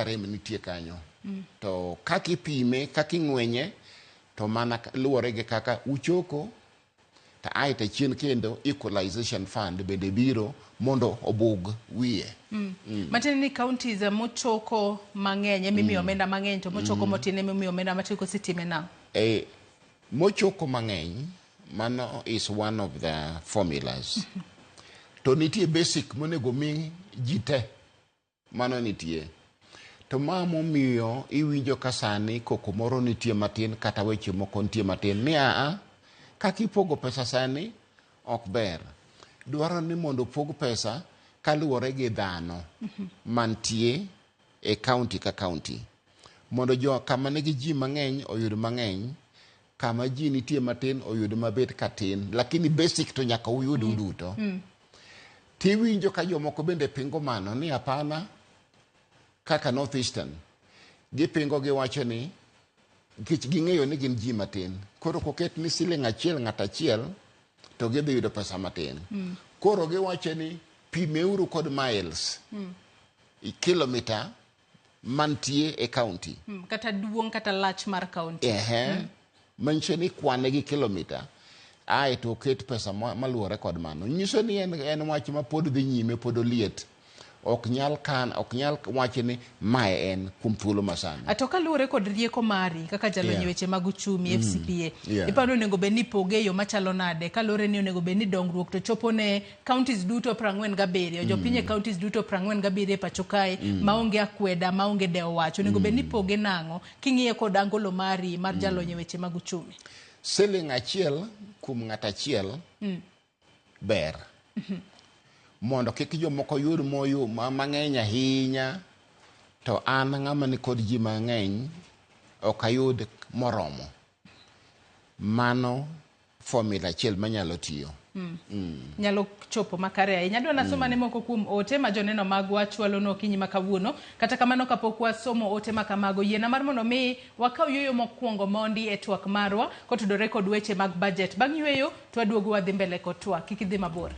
rem nitie kanyo. To kaki pime, kaki ng'wenye, to mana luwore gi kaka uchoko, ta aita chien kendo equalization fund bende biro mondo obug wiye. Matini ni counties mochoko mang'eny, mimi omenda mang'eny, to mochoko motine mimi omenda matiko sitime na. Mochoko mang'eny, mano is one of the formulas. To nitie basic monego mi jite, mano nitie. To mamo miyo iwinjo kasani koko moro nitie matin kata weche moko nitie matin. Ni kakipogo pesa sani ok ber. Dwaro ni mondo pog pesa kaluwore gi dhano mantie e county ka county. Mondo jo kama nigi ji mang'eny oyud mang'eny, kama ji nitie matin oyud mabet katin. Lakini basic to nyaka uyud uduto. Tiwinjo ka jomoko bende pingo mano ni apana kaka North Eastern. Gipingo giwacho ni ging'eyo ni gin ji matin. Koro koket ni siling achiel ng'at achiel to gidhi yudo pesa matin. Koro giwacho ni pimeuru kod miles. Kilomita mantie e county. Kata duong kata lach mar county. Manche ni kwane gi kilomita. Ae to ket pesa maluwore kod mano. Nyiso ni en wach ma pod dhi nyime, pod oliet. Ok nyal wache ni mae en kuom thuolo masani. Atoka luwore kod rieko mari kaka jalony weche mag uchumi FCPA. Iparo onego bed ni poge yo machalo nade kalore ni onego bed ni dongruok to chopo ne counties duto 47 jopinye counties duto 47 pacho kae maonge akweda maonge dewo wacho onego bed ni poge nango king'iye kod angolo mari mar jalony weche mag uchumi. Siling achiel kuom ng'at achiel ber. Mondo kik jomoko yud moyo mang'eny ahinya, to an ng'ama ni kod ji mang'eny ok ayud moromo. Mano formula achiel manyalo tiyo. Nyalo chopo makare ahinya. Adwa nasoma ne moko kuom ote ma joneno magwa chwalo no kinyi makawuono. Kata kamano kapok wasomo ote makamago, yiena mar mondo mi wakaw yueyo mokwongo mondi e twak marwa kotudore kod weche mag budget. Bang' yueyo to waduogo wadhi mbele kod twak. Kik idhi mabor.